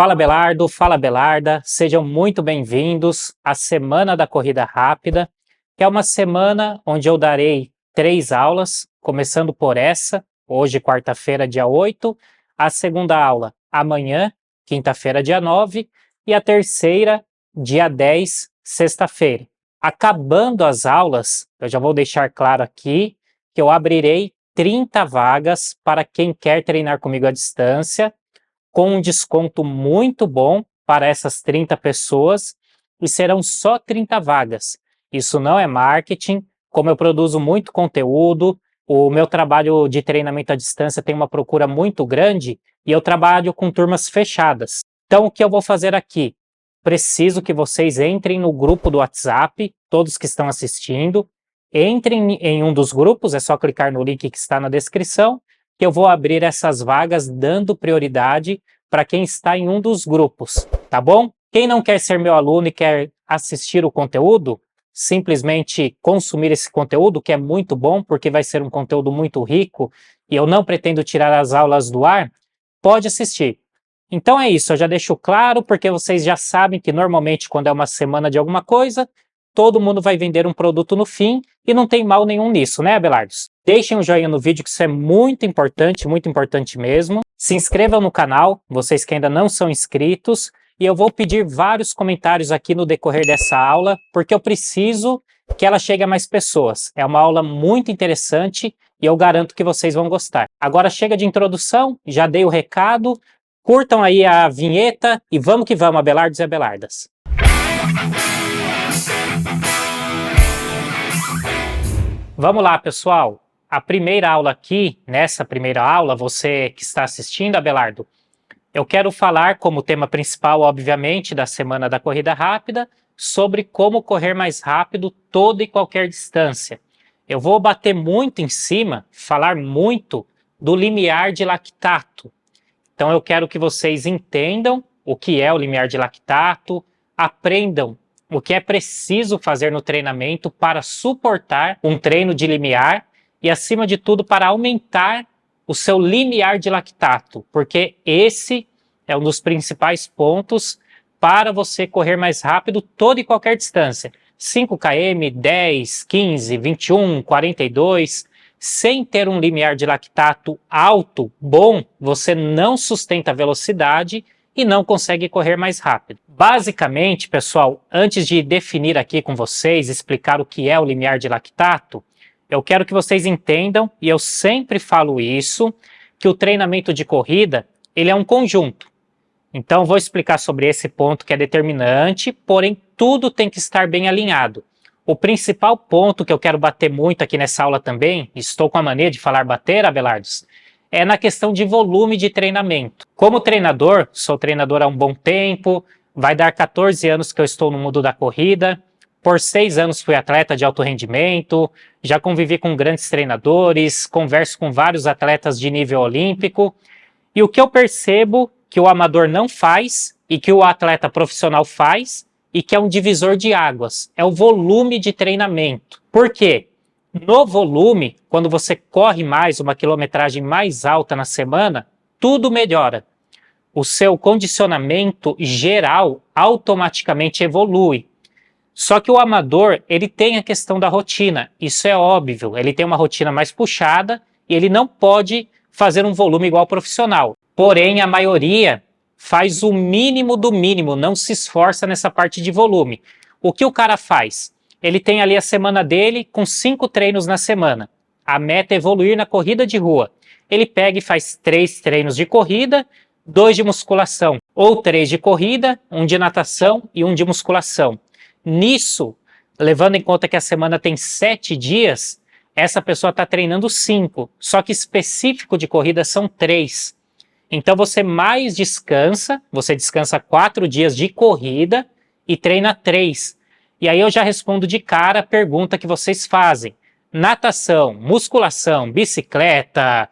Fala Belardo, fala Belarda, sejam muito bem-vindos à Semana da Corrida Rápida, que é uma semana onde eu darei 3 aulas, começando por essa, hoje quarta-feira, dia 8, a segunda aula amanhã, quinta-feira, dia 9, e a terceira, dia 10, sexta-feira. Acabando as aulas, eu já vou deixar claro aqui que eu abrirei 30 vagas para quem quer treinar comigo à distância, com um desconto muito bom para essas 30 pessoas, e serão só 30 vagas. Isso não é marketing, como eu produzo muito conteúdo, o meu trabalho de treinamento à distância tem uma procura muito grande e eu trabalho com turmas fechadas. Então, o que eu vou fazer aqui? Preciso que vocês entrem no grupo do WhatsApp, todos que estão assistindo, entrem em um dos grupos, é só clicar no link que está na descrição, que eu vou abrir essas vagas dando prioridade para quem está em um dos grupos, tá bom? Quem não quer ser meu aluno e quer assistir o conteúdo, simplesmente consumir esse conteúdo, que é muito bom, porque vai ser um conteúdo muito rico, e eu não pretendo tirar as aulas do ar, pode assistir. Então é isso, eu já deixo claro, porque vocês já sabem que normalmente quando é uma semana de alguma coisa, todo mundo vai vender um produto no fim, e não tem mal nenhum nisso, né, Abelardos? Deixem um joinha no vídeo, que isso é muito importante mesmo. Se inscrevam no canal, vocês que ainda não são inscritos, e eu vou pedir vários comentários aqui no decorrer dessa aula, porque eu preciso que ela chegue a mais pessoas. É uma aula muito interessante e eu garanto que vocês vão gostar. Agora chega de introdução, já dei o recado, curtam aí a vinheta e vamos que vamos, Abelardos e Abelardas. Vamos lá, pessoal. A primeira aula aqui, nessa primeira aula, você que está assistindo, Abelardo, eu quero falar como tema principal, obviamente, da Semana da Corrida Rápida, sobre como correr mais rápido toda e qualquer distância. Eu vou bater muito em cima, falar muito do limiar de lactato. Então eu quero que vocês entendam o que é o limiar de lactato, aprendam o que é preciso fazer no treinamento para suportar um treino de limiar e, acima de tudo, para aumentar o seu limiar de lactato, porque esse é um dos principais pontos para você correr mais rápido toda e qualquer distância. 5 km, 10, 15, 21, 42, sem ter um limiar de lactato alto, bom, você não sustenta a velocidade e não consegue correr mais rápido. Basicamente, pessoal, antes de definir aqui com vocês, explicar o que é o limiar de lactato, eu quero que vocês entendam, e eu sempre falo isso, que o treinamento de corrida, ele é um conjunto. Então, vou explicar sobre esse ponto que é determinante, porém, tudo tem que estar bem alinhado. O principal ponto que eu quero bater muito aqui nessa aula também, estou com a mania de falar bater, Abelardos, é na questão de volume de treinamento. Como treinador, sou treinador há um bom tempo, vai dar 14 anos que eu estou no mundo da corrida, por 6 anos fui atleta de alto rendimento, já convivi com grandes treinadores, converso com vários atletas de nível olímpico, e o que eu percebo que o amador não faz e que o atleta profissional faz, e que é um divisor de águas, é o volume de treinamento. Por quê? No volume, quando você corre mais, uma quilometragem mais alta na semana, tudo melhora. O seu condicionamento geral automaticamente evolui. Só que o amador, ele tem a questão da rotina, isso é óbvio, ele tem uma rotina mais puxada e ele não pode fazer um volume igual ao profissional. Porém, a maioria faz o mínimo do mínimo, não se esforça nessa parte de volume. O que o cara faz? Ele tem ali a semana dele com 5 treinos na semana. A meta é evoluir na corrida de rua. Ele pega e faz 3 treinos de corrida, 2 de musculação, ou 3 de corrida, 1 de natação e 1 de musculação. Nisso, levando em conta que a semana tem 7 dias, essa pessoa está treinando 5, só que específico de corrida são 3. Então você mais descansa, você descansa 4 dias de corrida e treina 3. E aí eu já respondo de cara a pergunta que vocês fazem. Natação, musculação, bicicleta,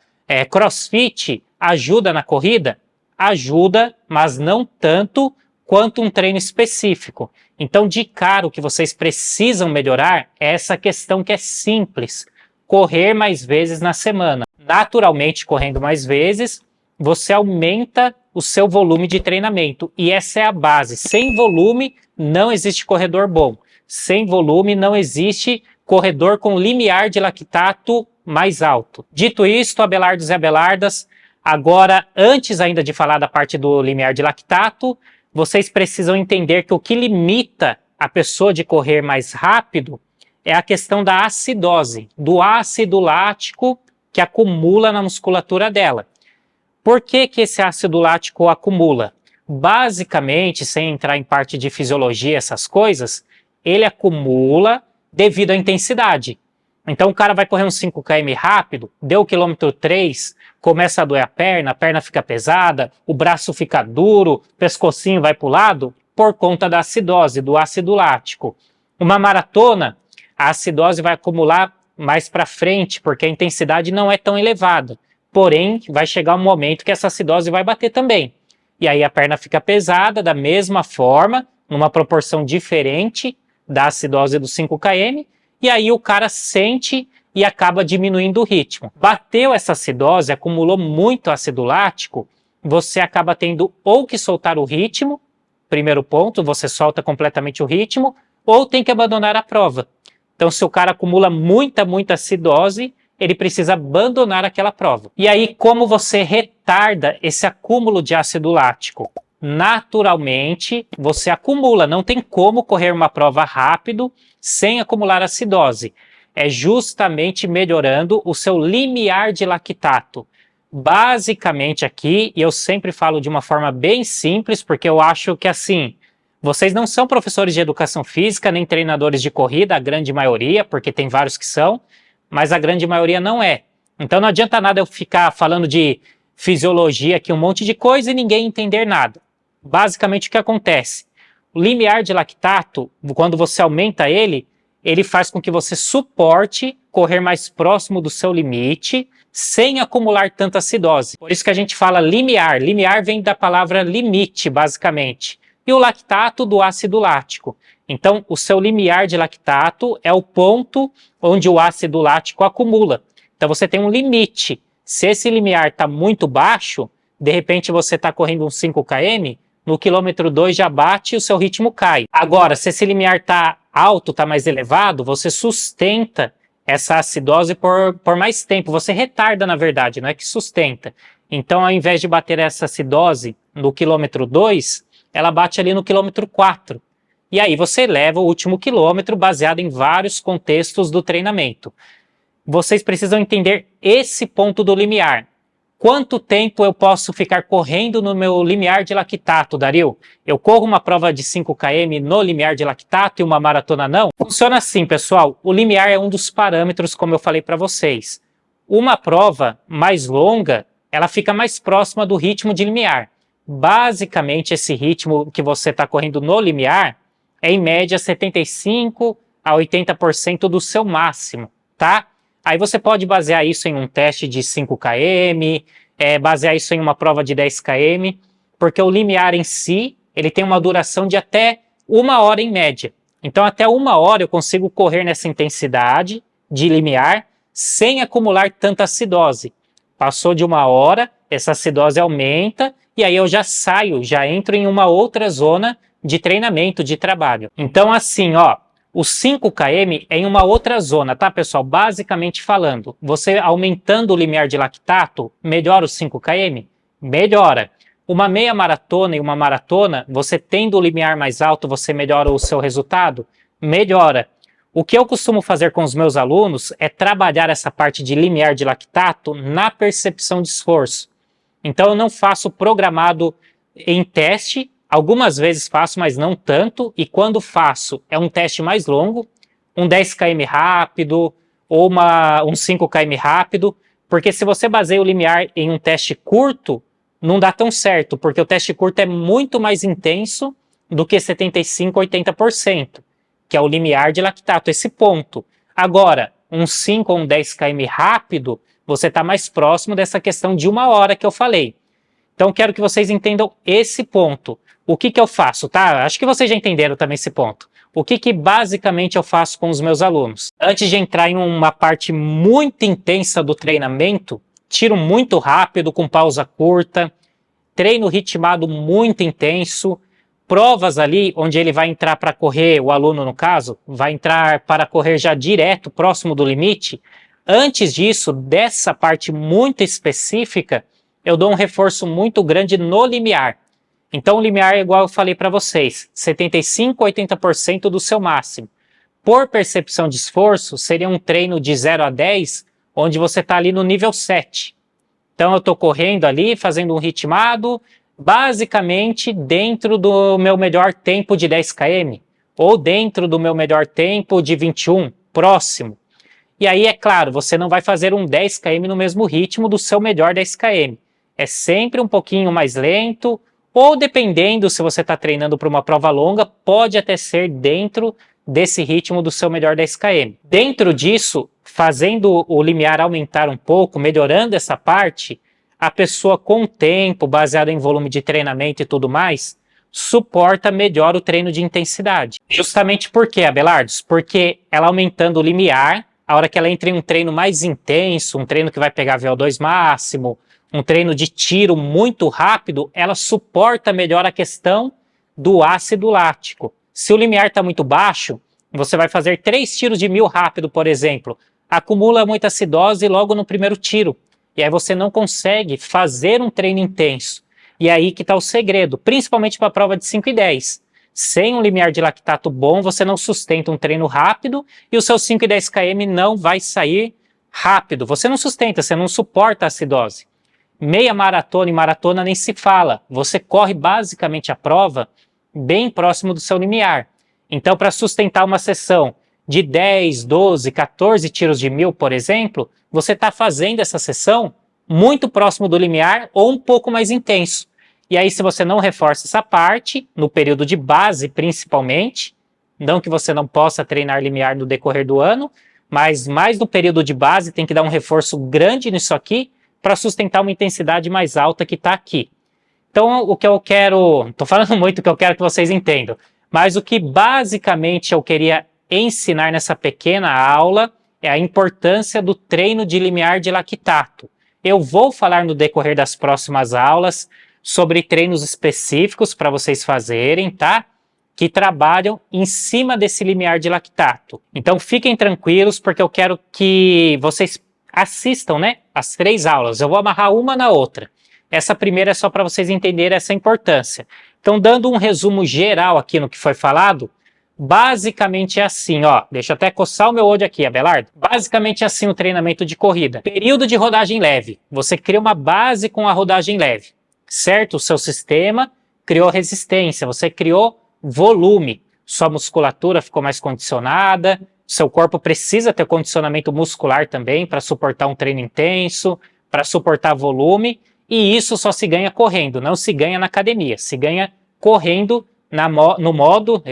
crossfit ajuda na corrida? Ajuda, mas não tanto quanto um treino específico. Então, de cara, o que vocês precisam melhorar é essa questão que é simples. Correr mais vezes na semana. Naturalmente, correndo mais vezes, você aumenta o seu volume de treinamento. E essa é a base. Sem volume, não existe corredor bom. Sem volume, não existe corredor com limiar de lactato mais alto. Dito isto, Abelardos e Abelardas, agora, antes ainda de falar da parte do limiar de lactato, vocês precisam entender que o que limita a pessoa de correr mais rápido é a questão da acidose, do ácido lático que acumula na musculatura dela. Por que que esse ácido lático acumula? Basicamente, sem entrar em parte de fisiologia, essas coisas, ele acumula devido à intensidade. Então o cara vai correr uns 5 km rápido, deu o quilômetro 3, começa a doer a perna fica pesada, o braço fica duro, o pescocinho vai para o lado, por conta da acidose, do ácido lático. Uma maratona, a acidose vai acumular mais para frente, porque a intensidade não é tão elevada. Porém, vai chegar um momento que essa acidose vai bater também. E aí a perna fica pesada, da mesma forma, numa proporção diferente da acidose dos 5 km, e aí o cara sente e acaba diminuindo o ritmo. Bateu essa acidose, acumulou muito ácido lático, você acaba tendo ou que soltar o ritmo, primeiro ponto, você solta completamente o ritmo, ou tem que abandonar a prova. Então, se o cara acumula muita acidose, ele precisa abandonar aquela prova. E aí, como você retarda esse acúmulo de ácido lático? Naturalmente, você acumula, não tem como correr uma prova rápido sem acumular acidose. É justamente melhorando o seu limiar de lactato. Basicamente aqui, e eu sempre falo de uma forma bem simples, porque eu acho que assim, vocês não são professores de educação física, nem treinadores de corrida, a grande maioria, porque tem vários que são, mas a grande maioria não é. Então não adianta nada eu ficar falando de fisiologia aqui, um monte de coisa e ninguém entender nada. Basicamente o que acontece? O limiar de lactato, quando você aumenta ele, ele faz com que você suporte correr mais próximo do seu limite, sem acumular tanta acidose. Por isso que a gente fala limiar. Limiar vem da palavra limite, basicamente. E o lactato do ácido lático. Então, o seu limiar de lactato é o ponto onde o ácido lático acumula. Então, você tem um limite. Se esse limiar está muito baixo, de repente você está correndo uns 5 km, no quilômetro 2 já bate e o seu ritmo cai. Agora, se esse limiar está alto, está mais elevado, você sustenta essa acidose por mais tempo. Você retarda, na verdade, não é que sustenta. Então, ao invés de bater essa acidose no quilômetro 2, ela bate ali no quilômetro 4. E aí você leva o último quilômetro baseado em vários contextos do treinamento. Vocês precisam entender esse ponto do limiar. Quanto tempo eu posso ficar correndo no meu limiar de lactato, Dario? Eu corro uma prova de 5 km no limiar de lactato e uma maratona não? Funciona assim, pessoal. O limiar é um dos parâmetros, como eu falei para vocês. Uma prova mais longa, ela fica mais próxima do ritmo de limiar. Basicamente, esse ritmo que você está correndo no limiar é, em média, 75% a 80% do seu máximo, tá? Aí você pode basear isso em um teste de 5 km, basear isso em uma prova de 10 km, porque o limiar em si, ele tem uma duração de até 1 hora em média. Então até 1 hora eu consigo correr nessa intensidade de limiar sem acumular tanta acidose. Passou de 1 hora, essa acidose aumenta e aí eu já saio, já entro em uma outra zona de treinamento, de trabalho. Então assim, ó, os 5 km é em uma outra zona, tá, pessoal? Basicamente falando, você aumentando o limiar de lactato, melhora os 5 km? Melhora. Uma meia maratona e uma maratona, você tendo o limiar mais alto, você melhora o seu resultado? Melhora. O que eu costumo fazer com os meus alunos é trabalhar essa parte de limiar de lactato na percepção de esforço. Então eu não faço programado em teste. Algumas vezes faço, mas não tanto, e quando faço é um teste mais longo, um 10 km rápido ou um 5 km rápido, porque se você baseia o limiar em um teste curto, não dá tão certo, porque o teste curto é muito mais intenso do que 75% a 80%, que é o limiar de lactato, esse ponto. Agora, um 5 ou um 10 km rápido, você está mais próximo dessa questão de 1 hora que eu falei. Então, quero que vocês entendam esse ponto. O que eu faço, tá? Acho que vocês já entenderam também esse ponto. O que basicamente eu faço com os meus alunos? Antes de entrar em uma parte muito intensa do treinamento, tiro muito rápido, com pausa curta, treino ritmado muito intenso, provas ali onde ele vai entrar para correr, o aluno no caso, vai entrar para correr já direto, próximo do limite. Antes disso, dessa parte muito específica, eu dou um reforço muito grande no limiar. Então o limiar é igual eu falei para vocês, 75% a 80% do seu máximo. Por percepção de esforço, seria um treino de 0 a 10, onde você está ali no nível 7. Então eu estou correndo ali, fazendo um ritmado, basicamente dentro do meu melhor tempo de 10 km, ou dentro do meu melhor tempo de 21, próximo. E aí, é claro, você não vai fazer um 10 km no mesmo ritmo do seu melhor 10 km. É sempre um pouquinho mais lento, ou dependendo, se você está treinando para uma prova longa, pode até ser dentro desse ritmo do seu melhor 10 km. Dentro disso, fazendo o limiar aumentar um pouco, melhorando essa parte, a pessoa com o tempo, baseado em volume de treinamento e tudo mais, suporta melhor o treino de intensidade. Justamente por quê, Abelardos? Porque ela aumentando o limiar, a hora que ela entra em um treino mais intenso, um treino que vai pegar VO2 máximo, um treino de tiro muito rápido, ela suporta melhor a questão do ácido lático. Se o limiar está muito baixo, você vai fazer 3 tiros de 1000 rápido, por exemplo, acumula muita acidose logo no primeiro tiro. E aí você não consegue fazer um treino intenso. E aí que está o segredo, principalmente para a prova de 5 e 10. Sem um limiar de lactato bom, você não sustenta um treino rápido e o seu 5 e 10 km não vai sair rápido. Você não sustenta, você não suporta a acidose. Meia maratona e maratona nem se fala. Você corre basicamente a prova bem próximo do seu limiar. Então, para sustentar uma sessão de 10, 12, 14 tiros de 1000, por exemplo, você está fazendo essa sessão muito próximo do limiar ou um pouco mais intenso. E aí, se você não reforça essa parte, no período de base principalmente, não que você não possa treinar limiar no decorrer do ano, mas mais no período de base tem que dar um reforço grande nisso aqui para sustentar uma intensidade mais alta que está aqui. Então, o que eu quero, estou falando muito o que eu quero que vocês entendam, mas o que basicamente eu queria ensinar nessa pequena aula é a importância do treino de limiar de lactato. Eu vou falar no decorrer das próximas aulas sobre treinos específicos para vocês fazerem, tá? Que trabalham em cima desse limiar de lactato. Então fiquem tranquilos, porque eu quero que vocês assistam, né, as 3 aulas. Eu vou amarrar uma na outra. Essa primeira é só para vocês entenderem essa importância. Então, dando um resumo geral aqui no que foi falado, basicamente é assim, ó. Deixa eu até coçar o meu olho aqui, Abelardo. Basicamente é assim o treinamento de corrida. Período de rodagem leve. Você cria uma base com a rodagem leve, certo? O seu sistema criou resistência, você criou volume. Sua musculatura ficou mais condicionada, seu corpo precisa ter condicionamento muscular também para suportar um treino intenso, para suportar volume, e isso só se ganha correndo, não se ganha na academia, se ganha correndo no modo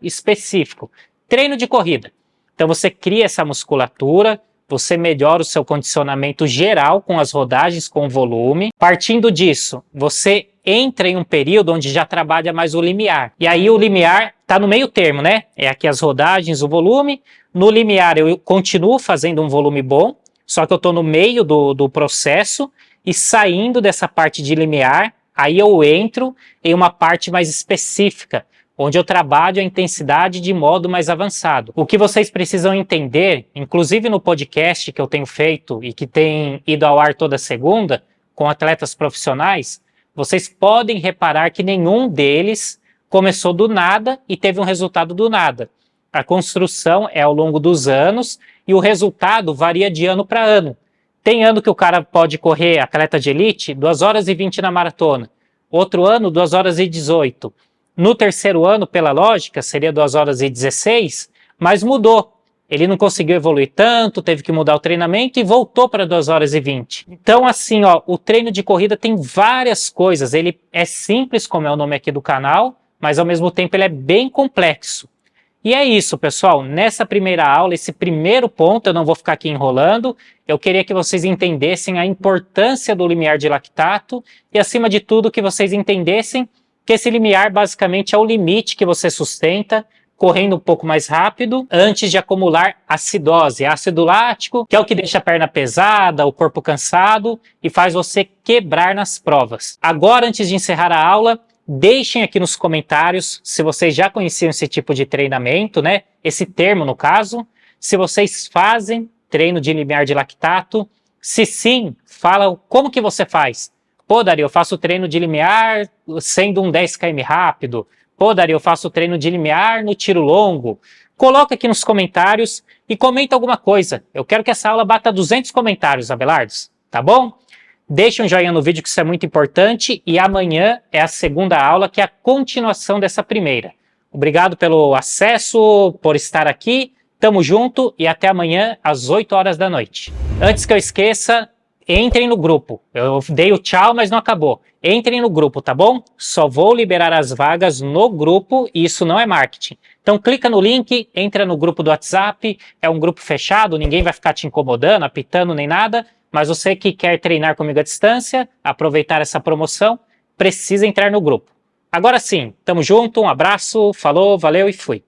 específico, treino de corrida. Então você cria essa musculatura, você melhora o seu condicionamento geral com as rodagens, com o volume. Partindo disso, você entra em um período onde já trabalha mais o limiar. E aí o limiar está no meio termo, né? É aqui as rodagens, o volume. No limiar eu continuo fazendo um volume bom, só que eu estou no meio do processo e saindo dessa parte de limiar, aí eu entro em uma parte mais específica, onde eu trabalho a intensidade de modo mais avançado. O que vocês precisam entender, inclusive no podcast que eu tenho feito e que tem ido ao ar toda segunda, com atletas profissionais, vocês podem reparar que nenhum deles começou do nada e teve um resultado do nada. A construção é ao longo dos anos e o resultado varia de ano para ano. Tem ano que o cara pode correr, atleta de elite, 2 horas e 20 na maratona. Outro ano, 2 horas e 18. No terceiro ano, pela lógica, seria 2 horas e 16, mas mudou. Ele não conseguiu evoluir tanto, teve que mudar o treinamento e voltou para 2 horas e 20. Então, assim, ó, o treino de corrida tem várias coisas. Ele é simples, como é o nome aqui do canal, mas ao mesmo tempo ele é bem complexo. E é isso, pessoal. Nessa primeira aula, esse primeiro ponto, eu não vou ficar aqui enrolando, eu queria que vocês entendessem a importância do limiar de lactato e, acima de tudo, que vocês entendessem que esse limiar basicamente é o limite que você sustenta correndo um pouco mais rápido antes de acumular acidose, ácido lático, que é o que deixa a perna pesada, o corpo cansado e faz você quebrar nas provas. Agora, antes de encerrar a aula, deixem aqui nos comentários se vocês já conheciam esse tipo de treinamento, né? Esse termo no caso, se vocês fazem treino de limiar de lactato, se sim, fala como que você faz. Pô, Dari, eu faço treino de limiar sendo um 10 km rápido. Pô, Dari, eu faço treino de limiar no tiro longo. Coloca aqui nos comentários e comenta alguma coisa. Eu quero que essa aula bata 200 comentários, Abelardos, tá bom? Deixa um joinha no vídeo que isso é muito importante e amanhã é a segunda aula, que é a continuação dessa primeira. Obrigado pelo acesso, por estar aqui. Tamo junto e até amanhã às 8 horas da noite. Antes que eu esqueça, entrem no grupo. Eu dei o tchau, mas não acabou. Entrem no grupo, tá bom? Só vou liberar as vagas no grupo e isso não é marketing. Então clica no link, entra no grupo do WhatsApp, é um grupo fechado, ninguém vai ficar te incomodando, apitando nem nada, mas você que quer treinar comigo à distância, aproveitar essa promoção, precisa entrar no grupo. Agora sim, tamo junto, um abraço, falou, valeu e fui.